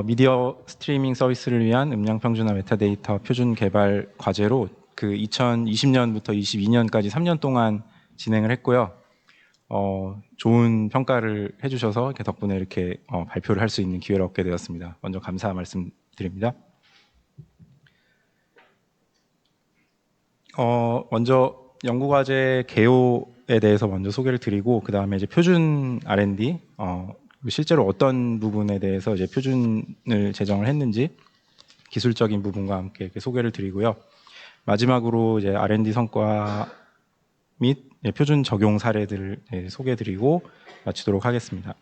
미디어 스트리밍 서비스를 위한 음량 평준화 메타데이터 표준 개발 과제로 그 2020년부터 22년까지 3년 동안 진행을 했고요. 좋은 평가를 해주셔서 이렇게 덕분에 이렇게 발표를 할 수 있는 기회를 얻게 되었습니다. 먼저 감사 말씀드립니다. 먼저 연구과제 개요에 대해서 먼저 소개를 드리고 그 다음에 이제 표준 R&D 실제로 어떤 부분에 대해서 이제 표준을 제정을 했는지 기술적인 부분과 함께 이렇게 소개를 드리고요. 마지막으로 이제 R&D 성과 및 표준 적용 사례들을 소개해드리고 마치도록 하겠습니다.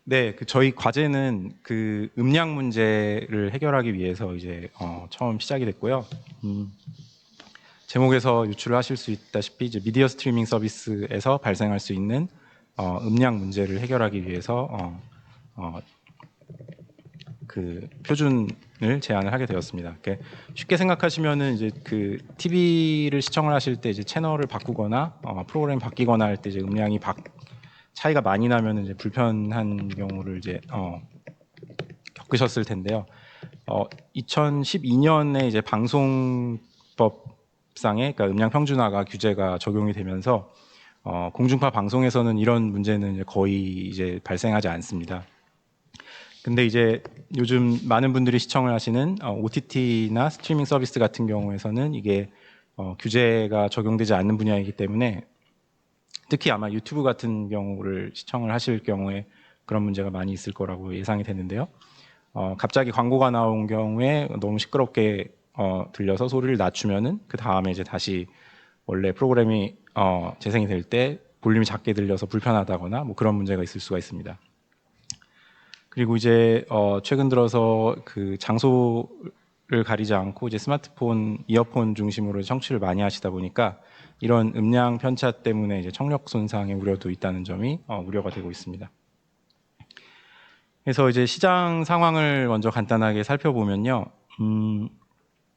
네, 저희 과제는 그 음량 문제를 해결하기 위해서 이제 처음 시작이 됐고요. 제목에서 유출을 하실 수 있다시피 이제 미디어 스트리밍 서비스에서 발생할 수 있는 음량 문제를 해결하기 위해서 그 표준을 제안을 하게 되었습니다. 쉽게 생각하시면은 이제 그 TV를 시청을 하실 때 이제 채널을 바꾸거나 프로그램 바뀌거나 할 때 이제 음량이 차이가 많이 나면 이제 불편한 경우를 이제 겪으셨을 텐데요. 2012년에 이제 방송법상의 그러니까 음량 평준화가 규제가 적용이 되면서 공중파 방송에서는 이런 문제는 이제 거의 이제 발생하지 않습니다. 근데 이제 요즘 많은 분들이 시청을 하시는 OTT나 스트리밍 서비스 같은 경우에서는 이게 규제가 적용되지 않는 분야이기 때문에 특히 아마 유튜브 같은 경우를 시청을 하실 경우에 그런 문제가 많이 있을 거라고 예상이 되는데요. 갑자기 광고가 나온 경우에 너무 시끄럽게 들려서 소리를 낮추면은 그 다음에 이제 다시 원래 프로그램이 재생이 될 때 볼륨이 작게 들려서 불편하다거나 뭐 그런 문제가 있을 수가 있습니다. 그리고 이제 최근 들어서 그 장소를 가리지 않고 이제 스마트폰, 이어폰 중심으로 청취를 많이 하시다 보니까 이런 음량 편차 때문에 이제 청력 손상의 우려도 있다는 점이 우려가 되고 있습니다. 그래서 이제 시장 상황을 먼저 간단하게 살펴보면요.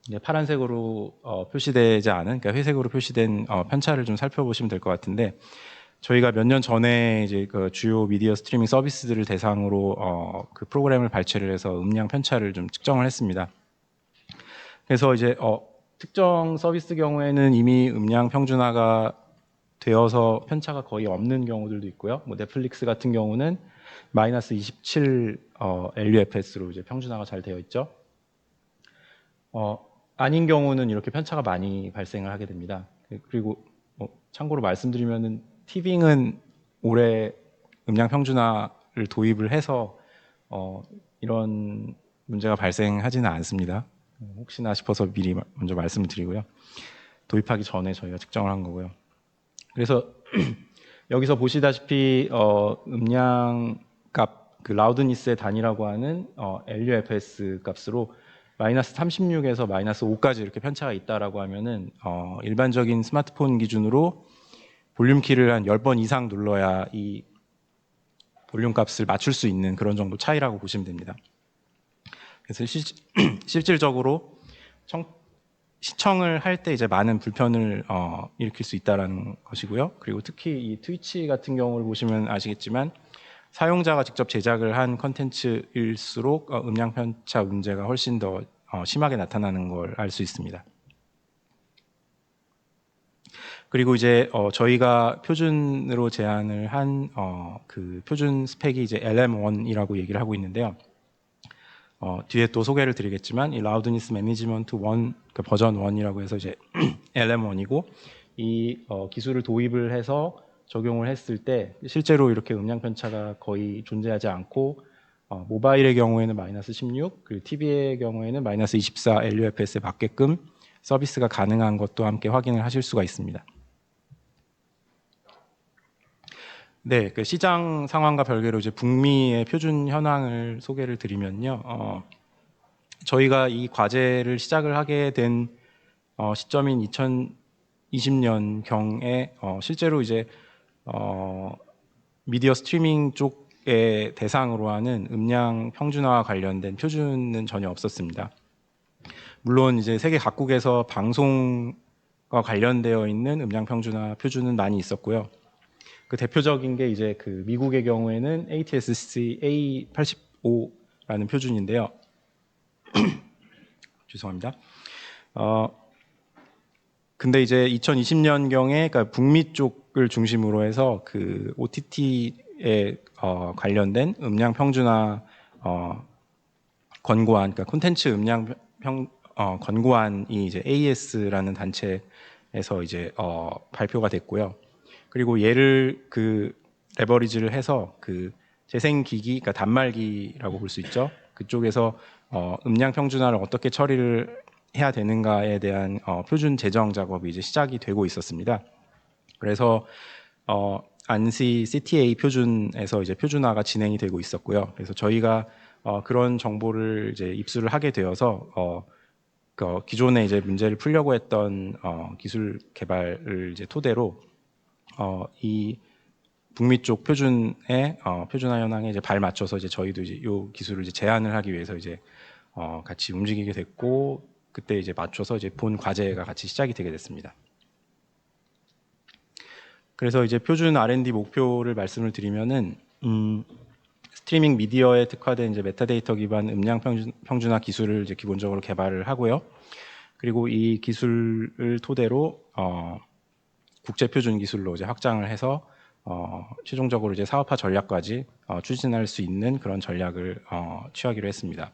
이제 파란색으로 표시되지 않은, 그러니까 회색으로 표시된 편차를 좀 살펴보시면 될 것 같은데, 저희가 몇 년 전에 이제 그 주요 미디어 스트리밍 서비스들을 대상으로 그 프로그램을 발췌를 해서 음량 편차를 좀 측정을 했습니다. 그래서 이제 특정 서비스 경우에는 이미 음량 평준화가 되어서 편차가 거의 없는 경우들도 있고요. 뭐 넷플릭스 같은 경우는 마이너스 27 LUFS로 이제 평준화가 잘 되어 있죠. 아닌 경우는 이렇게 편차가 많이 발생을 하게 됩니다. 그리고 참고로 말씀드리면은 티빙은 올해 음량 평준화를 도입을 해서 이런 문제가 발생하지는 않습니다. 혹시나 싶어서 미리 먼저 말씀을 드리고요. 도입하기 전에 저희가 측정을 한 거고요. 그래서 여기서 보시다시피 음량 값, 그 라우드니스의 단위라고 하는 LUFS 값으로 마이너스 36에서 마이너스 5까지 이렇게 편차가 있다라고 하면은 일반적인 스마트폰 기준으로 볼륨 키를 한 10번 이상 눌러야 이 볼륨 값을 맞출 수 있는 그런 정도 차이라고 보시면 됩니다. 그래서 실질적으로 시청을 할 때 이제 많은 불편을 일으킬 수 있다는 것이고요. 그리고 특히 이 트위치 같은 경우를 보시면 아시겠지만 사용자가 직접 제작을 한 컨텐츠일수록 음량 편차 문제가 훨씬 더 심하게 나타나는 걸 알 수 있습니다. 그리고 이제 저희가 표준으로 제안을 한 그 표준 스펙이 이제 LM1이라고 얘기를 하고 있는데요. 뒤에 또 소개를 드리겠지만 이 라우드니스 매니지먼트 1, 그 버전 1이라고 해서 이제 LM1이고 이 기술을 도입을 해서 적용을 했을 때 실제로 이렇게 음량 편차가 거의 존재하지 않고 모바일의 경우에는 마이너스 16, 그리고 TV의 경우에는 마이너스 24 LUFS에 맞게끔 서비스가 가능한 것도 함께 확인을 하실 수가 있습니다. 네, 그 시장 상황과 별개로 이제 북미의 표준 현황을 소개를 드리면요. 저희가 이 과제를 시작을 하게 된 시점인 2020년 경에 실제로 이제 미디어 스트리밍 쪽에 대상으로 하는 음량 평준화와 관련된 표준은 전혀 없었습니다. 물론 이제 세계 각국에서 방송과 관련되어 있는 음량 평준화 표준은 많이 있었고요. 그 대표적인 게 이제 그 미국의 경우에는 ATSC A85라는 표준인데요. 죄송합니다. 근데 이제 2020년경에 그러니까 북미 쪽을 중심으로 해서 그 OTT에 관련된 음량 평준화 권고안, 그러니까 콘텐츠 음량 권고안이 이제 AES라는 단체에서 이제 발표가 됐고요. 그리고 얘를 그 레버리지를 해서 그 재생기기, 그러니까 단말기라고 볼 수 있죠. 그쪽에서 음량 평준화를 어떻게 처리를 해야 되는가에 대한 표준 제정 작업이 이제 시작이 되고 있었습니다. 그래서 안시 CTA 표준에서 이제 표준화가 진행이 되고 있었고요. 그래서 저희가 그런 정보를 이제 입수를 하게 되어서 기존에 이제 문제를 풀려고 했던 기술 개발을 이제 토대로 이 북미 쪽 표준에 표준화 현황에 이제 발 맞춰서 이제 저희도 이제 이 기술을 이제 제안을 하기 위해서 이제 같이 움직이게 됐고, 그때 이제 맞춰서 이제 본 과제가 같이 시작이 되게 됐습니다. 그래서 이제 표준 R&D 목표를 말씀을 드리면은 스트리밍 미디어에 특화된 이제 메타데이터 기반 음량 평준화 기술을 이제 기본적으로 개발을 하고요. 그리고 이 기술을 토대로 국제 표준 기술로 이제 확장을 해서 최종적으로 이제 사업화 전략까지 추진할 수 있는 그런 전략을 취하기로 했습니다.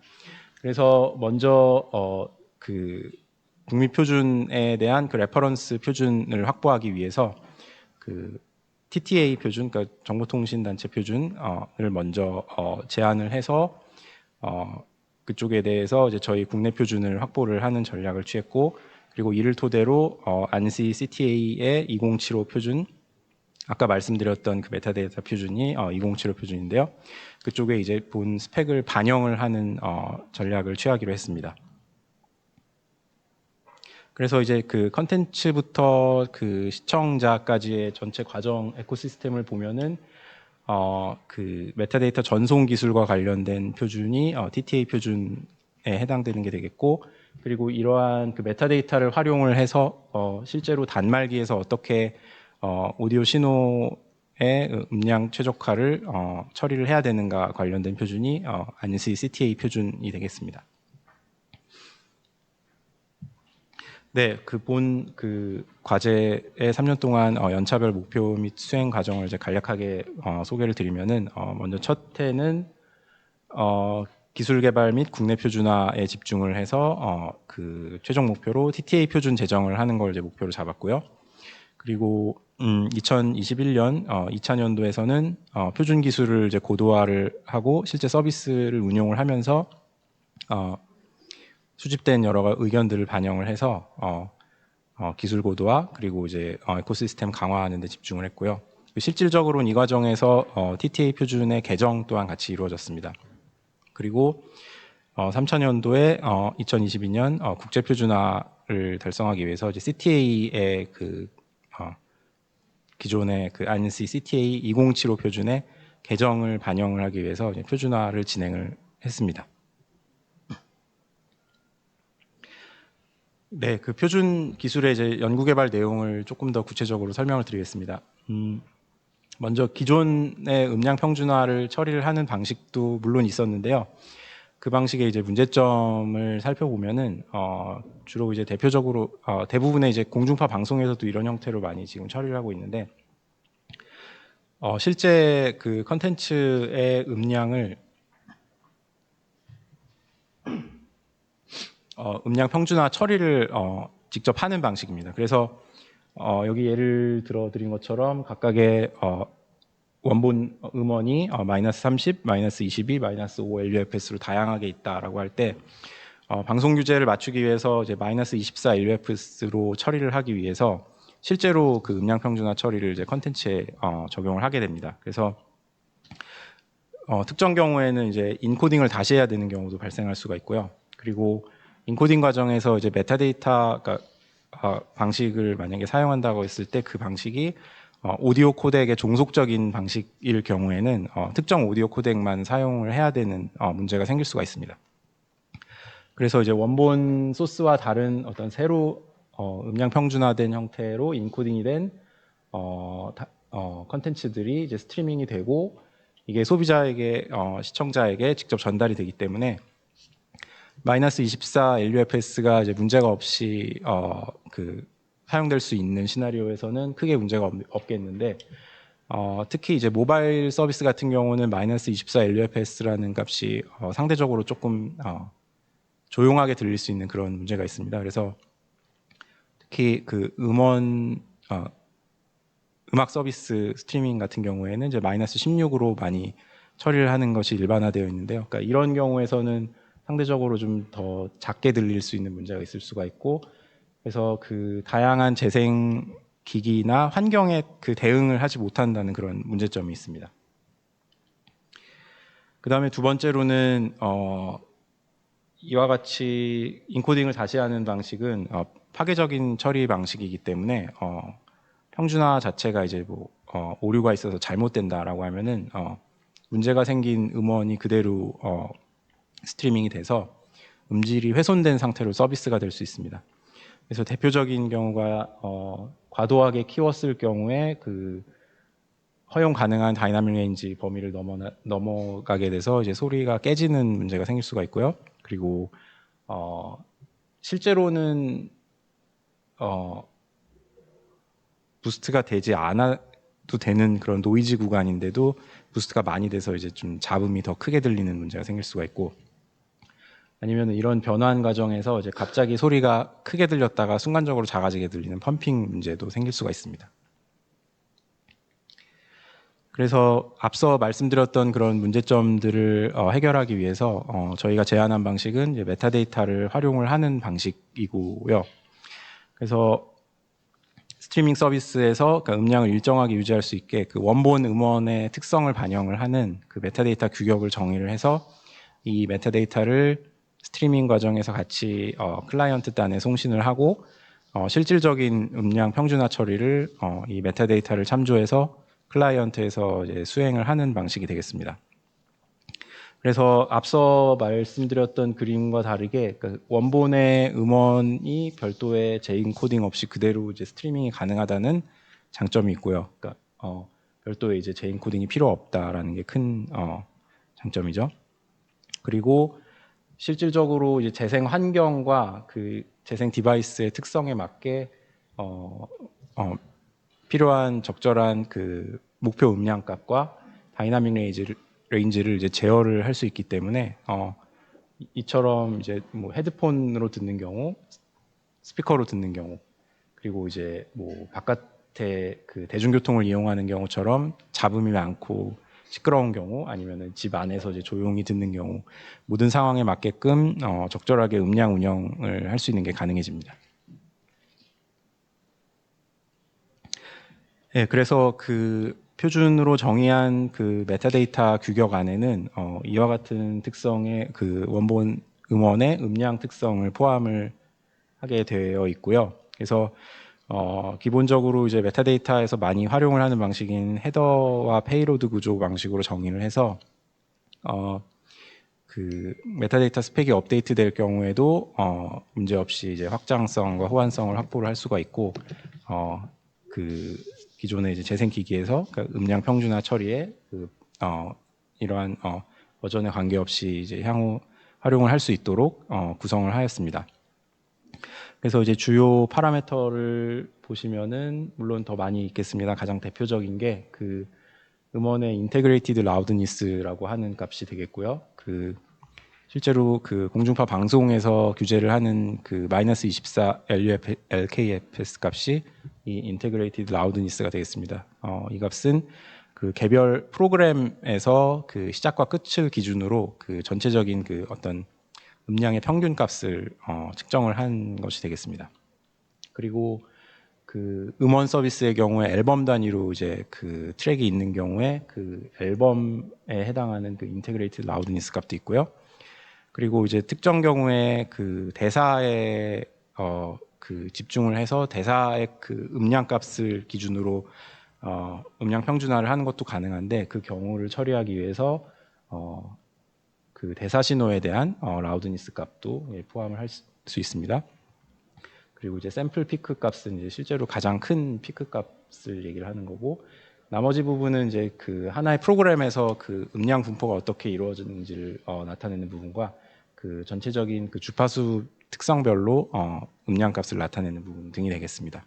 그래서 먼저 그 북미 표준에 대한 그 레퍼런스 표준을 확보하기 위해서 그 TTA 표준, 그러니까 정보통신단체 표준을 먼저 제안을 해서 그쪽에 대해서 이제 저희 국내 표준을 확보를 하는 전략을 취했고, 그리고 이를 토대로 안시 CTA의 2075 표준, 아까 말씀드렸던 그 메타데이터 표준이 2075 표준인데요. 그쪽에 이제 본 스펙을 반영을 하는 전략을 취하기로 했습니다. 그래서 이제 그 컨텐츠부터 그 시청자까지의 전체 과정 에코시스템을 보면은 그 메타데이터 전송 기술과 관련된 표준이 TTA 표준에 해당되는 게 되겠고, 그리고 이러한 그 메타데이터를 활용을 해서 실제로 단말기에서 어떻게 오디오 신호의 음량 최적화를 처리를 해야 되는가 관련된 표준이 ANSI CTA 표준이 되겠습니다. 네, 그 본 그 과제의 3년 동안 연차별 목표 및 수행 과정을 이제 간략하게 소개를 드리면은 먼저 첫 해는 기술 개발 및 국내 표준화에 집중을 해서 그 최종 목표로 TTA 표준 제정을 하는 걸 이제 목표로 잡았고요. 그리고 2021년 2차 년도에서는 표준 기술을 이제 고도화를 하고 실제 서비스를 운용을 하면서 수집된 여러 의견들을 반영을 해서 기술 고도화 그리고 이제 에코시스템 강화하는 데 집중을 했고요. 실질적으로는 이 과정에서 TTA 표준의 개정 또한 같이 이루어졌습니다. 그리고 3차년도에 2022년 국제 표준화를 달성하기 위해서 이제 CTA의 그 기존의 그 ANSI CTA 2075 표준의 개정을 반영을 하기 위해서 이제 표준화를 진행을 했습니다. 네, 그 표준 기술의 이제 연구 개발 내용을 조금 더 구체적으로 설명을 드리겠습니다. 먼저 기존의 음량 평준화를 처리를 하는 방식도 물론 있었는데요. 그 방식의 이제 문제점을 살펴보면은 주로 이제 대표적으로 대부분의 이제 공중파 방송에서도 이런 형태로 많이 지금 처리를 하고 있는데 실제 그 컨텐츠의 음량을 음량 평준화 처리를 직접 하는 방식입니다. 그래서 여기 예를 들어 드린 것처럼 각각의 원본 음원이 마이너스 30, 마이너스 22, 마이너스 5 LUFS로 다양하게 있다라고 할 때 방송 규제를 맞추기 위해서 이제 마이너스 24 LUFS로 처리를 하기 위해서 실제로 그 음량 평준화 처리를 이제 컨텐츠에 적용을 하게 됩니다. 그래서 특정 경우에는 이제 인코딩을 다시 해야 되는 경우도 발생할 수가 있고요. 그리고 인코딩 과정에서 이제 메타데이터 방식을 만약에 사용한다고 했을 때 그 방식이 오디오 코덱의 종속적인 방식일 경우에는 특정 오디오 코덱만 사용을 해야 되는 문제가 생길 수가 있습니다. 그래서 이제 원본 소스와 다른 어떤 새로 음량 평준화된 형태로 인코딩이 된 컨텐츠들이 이제 스트리밍이 되고 이게 소비자에게 시청자에게 직접 전달이 되기 때문에 마이너스 24 LUFS가 이제 문제가 없이 사용될 수 있는 시나리오에서는 크게 문제가 없겠는데 특히 이제 모바일 서비스 같은 경우는 마이너스 24 LUFS라는 값이 상대적으로 조금 조용하게 들릴 수 있는 그런 문제가 있습니다. 그래서 특히 그 음악 서비스 스트리밍 같은 경우에는 이제 마이너스 16으로 많이 처리를 하는 것이 일반화되어 있는데요. 그러니까 이런 경우에서는 상대적으로 좀 더 작게 들릴 수 있는 문제가 있을 수가 있고, 그래서 그 다양한 재생 기기나 환경에 그 대응을 하지 못한다는 그런 문제점이 있습니다. 그 다음에 두 번째로는 이와 같이 인코딩을 다시 하는 방식은 파괴적인 처리 방식이기 때문에 평준화 자체가 이제 오류가 있어서 잘못된다라고 하면은 문제가 생긴 음원이 그대로 스트리밍이 돼서 음질이 훼손된 상태로 서비스가 될 수 있습니다. 그래서 대표적인 경우가 과도하게 키웠을 경우에 그 허용 가능한 다이나믹 레인지 범위를 넘어가게 돼서 이제 소리가 깨지는 문제가 생길 수가 있고요. 그리고 실제로는 부스트가 되지 않아도 되는 그런 노이즈 구간인데도 부스트가 많이 돼서 이제 좀 잡음이 더 크게 들리는 문제가 생길 수가 있고, 아니면 이런 변환 과정에서 이제 갑자기 소리가 크게 들렸다가 순간적으로 작아지게 들리는 펌핑 문제도 생길 수가 있습니다. 그래서 앞서 말씀드렸던 그런 문제점들을 해결하기 위해서 저희가 제안한 방식은 이제 메타데이터를 활용을 하는 방식이고요. 그래서 스트리밍 서비스에서 그 음량을 일정하게 유지할 수 있게 그 원본 음원의 특성을 반영을 하는 그 메타데이터 규격을 정의를 해서 이 메타데이터를 스트리밍 과정에서 같이 클라이언트 단에 송신을 하고 실질적인 음량 평준화 처리를 이 메타데이터를 참조해서 클라이언트에서 이제 수행을 하는 방식이 되겠습니다. 그래서 앞서 말씀드렸던 그림과 다르게 원본의 음원이 별도의 재인코딩 없이 그대로 이제 스트리밍이 가능하다는 장점이 있고요. 그러니까 별도의 이제 재인코딩이 필요 없다라는 게 큰 장점이죠. 그리고 실질적으로 이제 재생 환경과 그 재생 디바이스의 특성에 맞게 필요한 적절한 그 목표 음량 값과 다이나믹 레인지를 이제 제어를 할 수 있기 때문에 이처럼 이제 뭐 헤드폰으로 듣는 경우, 스피커로 듣는 경우, 그리고 이제 뭐 바깥에 그 대중교통을 이용하는 경우처럼 잡음이 많고 시끄러운 경우, 아니면은 집 안에서 이제 조용히 듣는 경우, 모든 상황에 맞게끔 적절하게 음량 운영을 할 수 있는 게 가능해집니다. 네, 그래서 그 표준으로 정의한 그 메타데이터 규격 안에는 이와 같은 특성의 그 원본 음원의 음량 특성을 포함을 하게 되어 있고요. 그래서 기본적으로 이제 메타데이터에서 많이 활용을 하는 방식인 헤더와 페이로드 구조 방식으로 정의를 해서 그 메타데이터 스펙이 업데이트 될 경우에도 문제 없이 이제 확장성과 호환성을 확보를 할 수가 있고 그 기존의 이제 재생 기기에서 그 음량 평준화 처리에 이러한 버전에 관계없이 이제 향후 활용을 할 수 있도록 구성을 하였습니다. 그래서 이제 주요 파라미터를 보시면은 물론 더 많이 있겠습니다. 가장 대표적인 게 그 음원의 인테그레이티드 라우드니스라고 하는 값이 되겠고요. 그 실제로 그 공중파 방송에서 규제를 하는 그 마이너스 24 LKFS 값이 이 인테그레이티드 라우드니스가 되겠습니다. 이 값은 그 개별 프로그램에서 그 시작과 끝을 기준으로 그 전체적인 그 어떤 음량의 평균 값을 측정을 한 것이 되겠습니다. 그리고 그 음원 서비스의 경우에 앨범 단위로 이제 그 트랙이 있는 경우에 그 앨범에 해당하는 그 인테그레이티드 라우드니스 값도 있고요. 그리고 이제 특정 경우에 그 대사에 그 집중을 해서 대사의 그 음량 값을 기준으로 음량 평준화를 하는 것도 가능한데, 그 경우를 처리하기 위해서 그 대사 신호에 대한 라우드니스 값도 포함을 할 수 있습니다. 그리고 이제 샘플 피크 값은 이제 실제로 가장 큰 피크 값을 얘기를 하는 거고, 나머지 부분은 이제 그 하나의 프로그램에서 그 음량 분포가 어떻게 이루어지는지를 나타내는 부분과 그 전체적인 그 주파수 특성별로 음량 값을 나타내는 부분 등이 되겠습니다.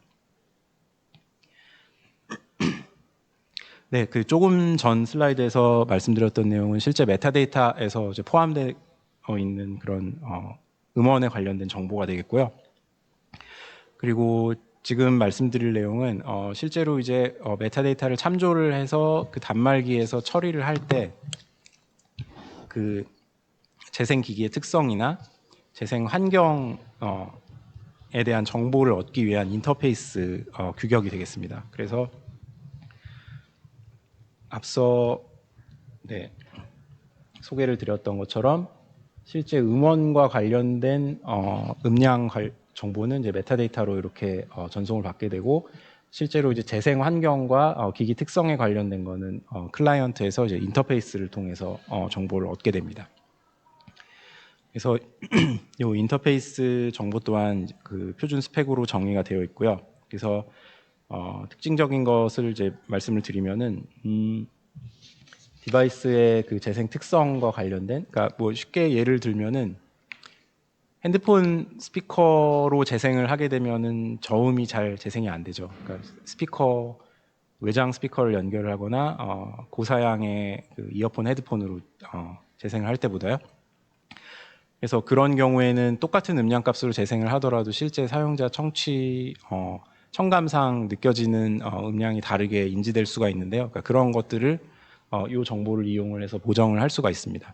네, 그 조금 전 슬라이드에서 말씀드렸던 내용은 실제 메타데이터에서 이제 포함되어 있는 그런 음원에 관련된 정보가 되겠고요. 그리고 지금 말씀드릴 내용은 실제로 이제 메타데이터를 참조를 해서 그 단말기에서 처리를 할 때 그 재생 기기의 특성이나 재생 환경에 대한 정보를 얻기 위한 인터페이스 규격이 되겠습니다. 그래서 앞서 소개를 드렸던 것처럼 실제 음원과 관련된 음량 정보는 이제 메타데이터로 이렇게 전송을 받게 되고, 실제로 이제 재생 환경과 기기 특성에 관련된 거는 클라이언트에서 이제 인터페이스를 통해서 정보를 얻게 됩니다. 그래서 이 인터페이스 정보 또한 그 표준 스펙으로 정의가 되어 있고요. 그래서 특징적인 것을 이제 말씀을 드리면은 디바이스의 그 재생 특성과 관련된, 그러니까 뭐 쉽게 예를 들면은 핸드폰 스피커로 재생을 하게 되면은 저음이 잘 재생이 안 되죠. 그러니까 스피커 외장 스피커를 연결을 하거나 고사양의 그 이어폰 헤드폰으로 재생을 할 때보다요. 그래서 그런 경우에는 똑같은 음량 값으로 재생을 하더라도 실제 사용자 청감상 느껴지는 음량이 다르게 인지될 수가 있는데요. 그러니까 그런 것들을 이 정보를 이용을 해서 보정을 할 수가 있습니다.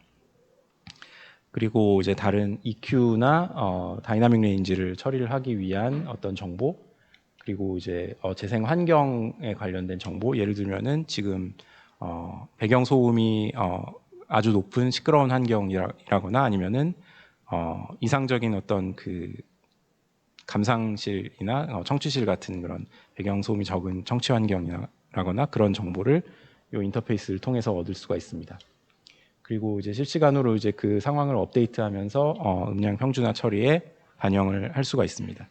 그리고 이제 다른 EQ나 다이나믹 레인지를 처리를 하기 위한 어떤 정보, 그리고 이제 재생 환경에 관련된 정보, 예를 들면은 지금 배경 소음이 아주 높은 시끄러운 환경이라거나 아니면은 이상적인 어떤 그 감상실이나 청취실 같은 그런 배경 소음이 적은 청취 환경이라거나 그런 정보를 이 인터페이스를 통해서 얻을 수가 있습니다. 그리고 이제 실시간으로 이제 그 상황을 업데이트하면서 음량 평준화 처리에 반영을 할 수가 있습니다.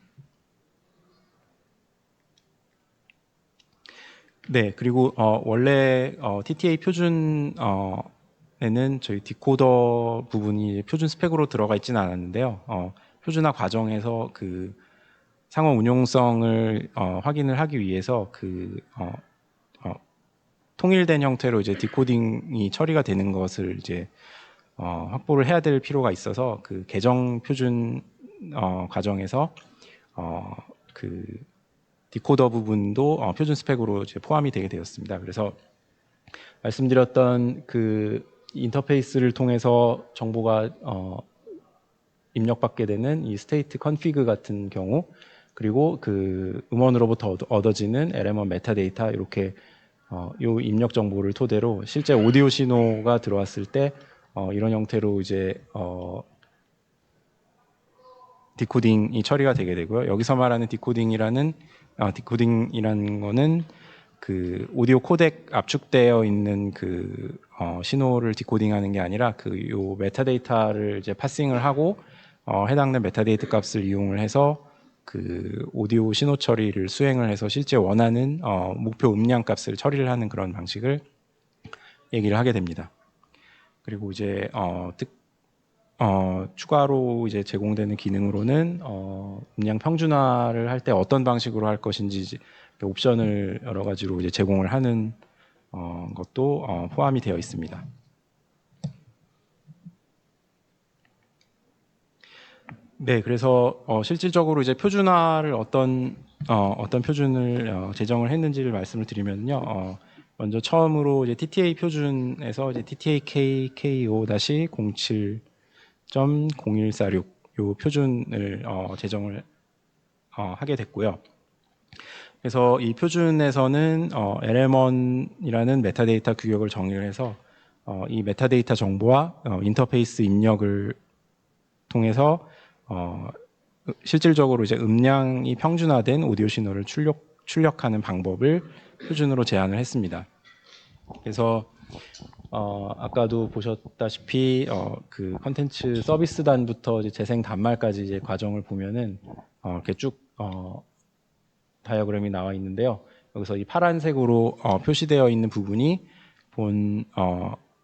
네, 그리고 원래 TTA 표준에는 저희 디코더 부분이 표준 스펙으로 들어가 있지는 않았는데요. 표준화 과정에서 그 상호 운용성을 확인을 하기 위해서 그 통일된 형태로 이제 디코딩이 처리가 되는 것을 이제 확보를 해야 될 필요가 있어서 그 개정 표준 과정에서 그 디코더 부분도 표준 스펙으로 이제 포함이 되게 되었습니다. 그래서 말씀드렸던 그 인터페이스를 통해서 정보가 입력받게 되는 이 스테이트 컨피그 같은 경우, 그리고 그 음원으로부터 얻어지는 LM1 메타데이터, 이렇게 이 입력 정보를 토대로 실제 오디오 신호가 들어왔을 때 이런 형태로 이제 디코딩이 처리가 되게 되고요. 여기서 말하는 디코딩이라는 거는 그 오디오 코덱 압축되어 있는 그 신호를 디코딩하는 게 아니라 그 요 메타데이터를 이제 파싱을 하고 해당된 메타데이터 값을 이용을 해서 그 오디오 신호 처리를 수행을 해서 실제 원하는 목표 음량 값을 처리를 하는 그런 방식을 얘기를 하게 됩니다. 그리고 이제 추가로 이제 제공되는 기능으로는 음량 평준화를 할 때 어떤 방식으로 할 것인지 옵션을 여러 가지로 이제 제공을 하는 것도 포함이 되어 있습니다. 네, 그래서 실질적으로 이제 표준화를 어떤 표준을 제정을 했는지를 말씀을 드리면요. 먼저 처음으로 이제 TTA 표준에서 이제 TTA KKO-07.0146 요 표준을 제정을 하게 됐고요. 그래서 이 표준에서는 LM1이라는 메타데이터 규격을 정의를 해서 이 메타데이터 정보와 인터페이스 입력을 통해서 실질적으로 이제 음량이 평준화된 오디오 신호를 출력하는 방법을 표준으로 제안을 했습니다. 그래서 아까도 보셨다시피 그 컨텐츠 서비스단부터 이제 재생 단말까지 이제 과정을 보면은 이렇게 쭉 다이어그램이 나와 있는데요. 여기서 이 파란색으로 표시되어 있는 부분이 본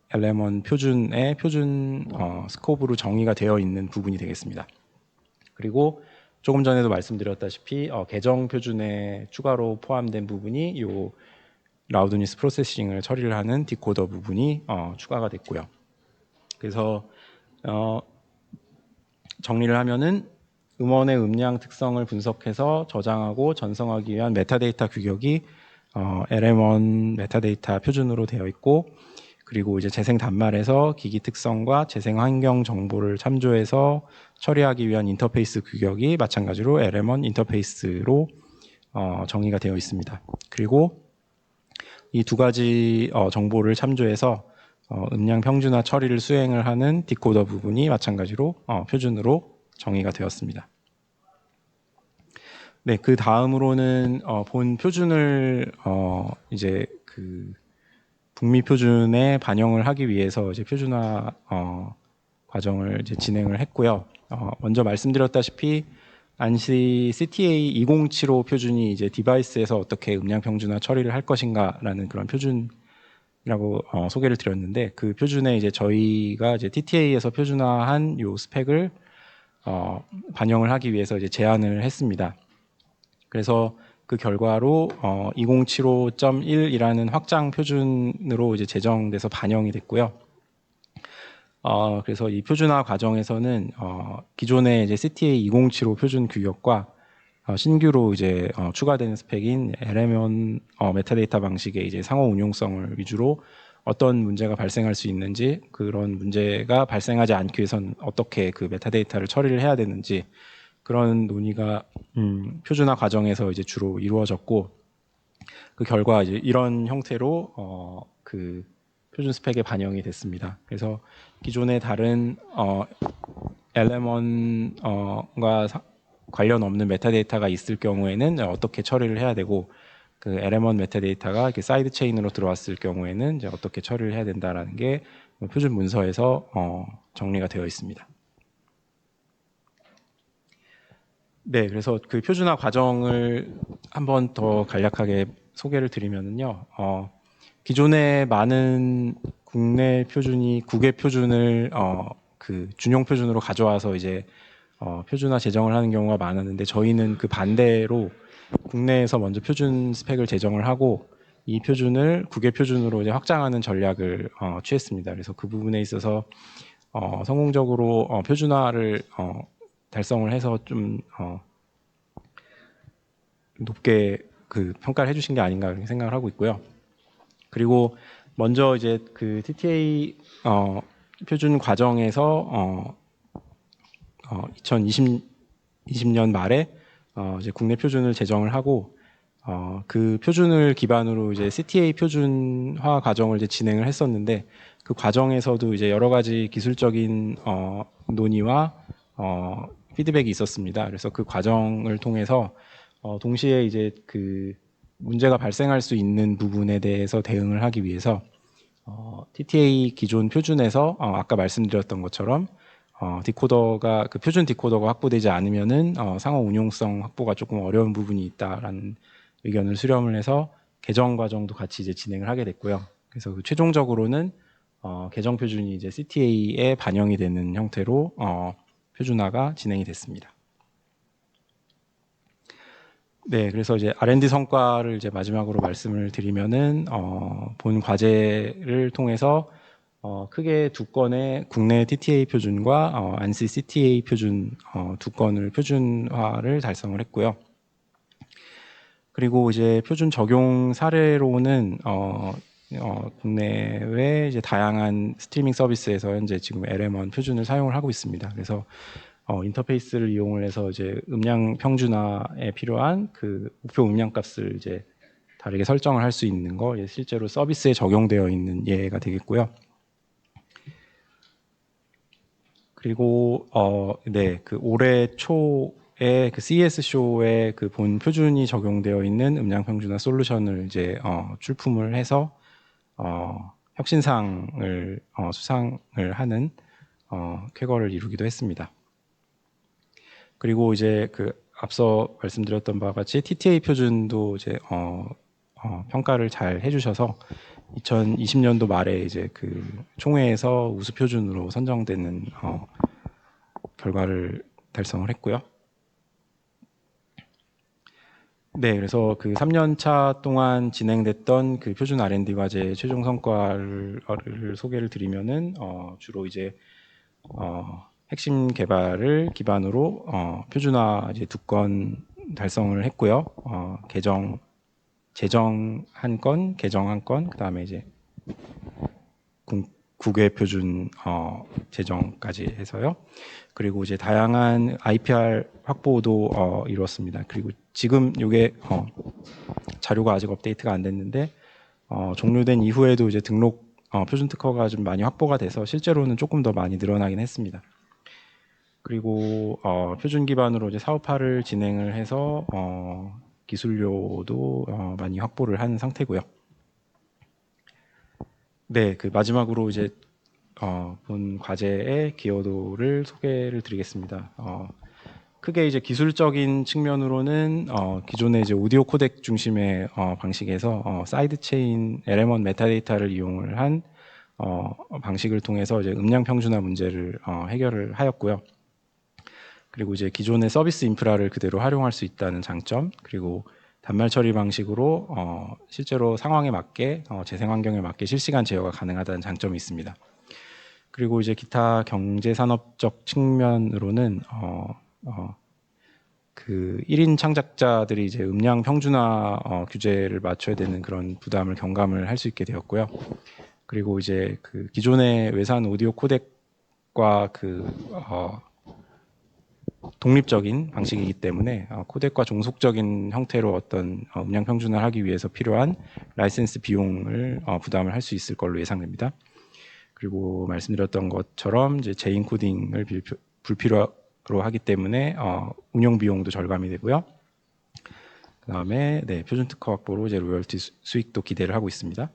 LM1 표준의 표준 스코프로 정의가 되어 있는 부분이 되겠습니다. 그리고 조금 전에도 말씀드렸다시피 계정 표준에 추가로 포함된 부분이 이 라우드니스 프로세싱을 처리를 하는 디코더 부분이 추가가 됐고요. 그래서 정리를 하면은 음원의 음량 특성을 분석해서 저장하고 전송하기 위한 메타데이터 규격이 LM1 메타데이터 표준으로 되어 있고, 그리고 이제 재생 단말에서 기기 특성과 재생 환경 정보를 참조해서 처리하기 위한 인터페이스 규격이 마찬가지로 LM1 인터페이스로 정의가 되어 있습니다. 그리고 이 두 가지 정보를 참조해서 음량 평준화 처리를 수행을 하는 디코더 부분이 마찬가지로 표준으로 정의가 되었습니다. 네, 그 다음으로는 본 표준을 이제 그 북미 표준에 반영을 하기 위해서 이제 표준화 과정을 이제 진행을 했고요. 먼저 말씀드렸다시피 ANSI CTA 2075 표준이 이제 디바이스에서 어떻게 음량 평준화 처리를 할 것인가라는 그런 표준이라고 소개를 드렸는데, 그 표준에 이제 저희가 이제 TTA에서 표준화한 요 스펙을 반영을 하기 위해서 이제 제안을 했습니다. 그래서 그 결과로 2075.1이라는 확장 표준으로 이제 제정돼서 반영이 됐고요. 그래서 이 표준화 과정에서는 기존의 이제 CTA 2075 표준 규격과 신규로 이제 추가되는 스펙인 LM1 메타데이터 방식의 이제 상호 운용성을 위주로 어떤 문제가 발생할 수 있는지, 그런 문제가 발생하지 않기 위해선 어떻게 그 메타데이터를 처리를 해야 되는지, 그런 논의가 표준화 과정에서 이제 주로 이루어졌고, 그 결과 이제 이런 형태로 그 표준 스펙에 반영이 됐습니다. 그래서 기존의 다른 LM1과 관련 없는 메타데이터가 있을 경우에는 어떻게 처리를 해야 되고, 그 LM1 메타데이터가 이렇게 사이드 체인으로 들어왔을 경우에는 이제 어떻게 처리를 해야 된다라는 게 표준 문서에서 정리가 되어 있습니다. 네, 그래서 그 표준화 과정을 한번 더 간략하게 소개를 드리면은요, 기존의 많은 국내 표준이 국외 표준을 그 준용 표준으로 가져와서 이제 표준화 제정을 하는 경우가 많았는데, 저희는 그 반대로 국내에서 먼저 표준 스펙을 제정을 하고 이 표준을 국외 표준으로 이제 확장하는 전략을 취했습니다. 그래서 그 부분에 있어서 성공적으로 표준화를 달성을 해서 좀 높게 그 평가를 해주신 게 아닌가 그렇게 생각을 하고 있고요. 그리고 먼저 이제 그 TTA 표준 과정에서 2020년 말에 이제 국내 표준을 제정을 하고 그 표준을 기반으로 이제 CTA 표준화 과정을 이제 진행을 했었는데, 그 과정에서도 이제 여러 가지 기술적인 논의와 피드백이 있었습니다. 그래서 그 과정을 통해서 동시에 이제 그 문제가 발생할 수 있는 부분에 대해서 대응을 하기 위해서 TTA 기존 표준에서 아까 말씀드렸던 것처럼 디코더가 그 표준 디코더가 확보되지 않으면은 상호 운용성 확보가 조금 어려운 부분이 있다라는 의견을 수렴을 해서 개정 과정도 같이 이제 진행을 하게 됐고요. 그래서 그 최종적으로는 개정 표준이 이제 CTA에 반영이 되는 형태로 표준화가 진행이 됐습니다. 네, 그래서 이제 R&D 성과를 이제 마지막으로 말씀을 드리면은 본 과제를 통해서 크게 두 건의 국내 TTA 표준과 ANSI CTA 표준 두 건을 표준화를 달성을 했고요. 그리고 이제 표준 적용 사례로는 국내외 이제 다양한 스트리밍 서비스에서 현재 지금 LM1 표준을 사용을 하고 있습니다. 그래서 인터페이스를 이용을 해서 이제 음량 평준화에 필요한 그 목표 음량 값을 이제 다르게 설정을 할 수 있는 거, 실제로 서비스에 적용되어 있는 예가 되겠고요. 그리고 네, 그 올해 초에 그 CES 쇼에 그 본 표준이 적용되어 있는 음량 평준화 솔루션을 이제 출품을 해서 혁신상을 수상을 하는 쾌거를 이루기도 했습니다. 그리고 이제 그 앞서 말씀드렸던 바와 같이 TTA 표준도 이제 평가를 잘 해주셔서 2020년도 말에 이제 그 총회에서 우수 표준으로 선정되는 결과를 달성을 했고요. 네, 그래서 그 3년 차 동안 진행됐던 그 표준 R&D 과제 최종 성과를 소개를 드리면은 주로 이제 핵심 개발을 기반으로 표준화 이제 2건 달성을 했고요. 제정 한 건, 개정 한 건, 그다음에 이제 국외 표준 제정까지 해서요. 그리고 이제 다양한 IPR 확보도 이루었습니다. 그리고 지금 이게 자료가 아직 업데이트가 안 됐는데 종료된 이후에도 이제 등록 표준 특허가 좀 많이 확보가 돼서 실제로는 조금 더 많이 늘어나긴 했습니다. 그리고 표준 기반으로 이제 사업화를 진행을 해서 기술료도 많이 확보를 한 상태고요. 네, 그 마지막으로 이제 본 과제의 기여도를 소개를 드리겠습니다. 크게 이제 기술적인 측면으로는 기존의 이제 오디오 코덱 중심의 방식에서 사이드 체인 LM1 메타데이터를 이용을 한 방식을 통해서 이제 음량 평준화 문제를 해결을 하였고요. 그리고 이제 기존의 서비스 인프라를 그대로 활용할 수 있다는 장점, 그리고 단말 처리 방식으로 실제로 상황에 맞게 재생 환경에 맞게 실시간 제어가 가능하다는 장점이 있습니다. 그리고 이제 기타 경제 산업적 측면으로는 그 1인 창작자들이 이제 음량 평준화 규제를 맞춰야 되는 그런 부담을 경감을 할 수 있게 되었고요. 그리고 이제 그 기존의 외산 오디오 코덱과 그 독립적인 방식이기 때문에 코덱과 종속적인 형태로 어떤 음량 평준화를 하기 위해서 필요한 라이센스 비용을 부담을 할 수 있을 걸로 예상됩니다. 그리고 말씀드렸던 것처럼 이제 재인코딩을 불필요로 하기 때문에 운영 비용도 절감이 되고요. 그다음에 네, 표준 특허 확보로 이제 로열티 수익도 기대를 하고 있습니다.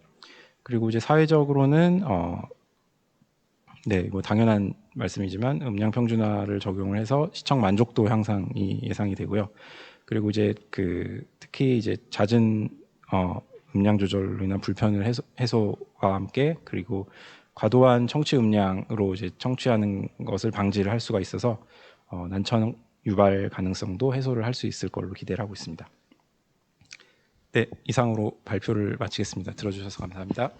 그리고 이제 사회적으로는 네, 뭐 당연한 말씀이지만 음량 평준화를 적용을 해서 시청 만족도 향상이 예상이 되고요. 그리고 이제 그 특히 이제 잦은 음량 조절로 인한 불편을 해소와 함께 그리고 과도한 청취 음량으로 이제 청취하는 것을 방지를 할 수가 있어서 난청 유발 가능성도 해소를 할 수 있을 걸로 기대를 하고 있습니다. 네, 이상으로 발표를 마치겠습니다. 들어주셔서 감사합니다.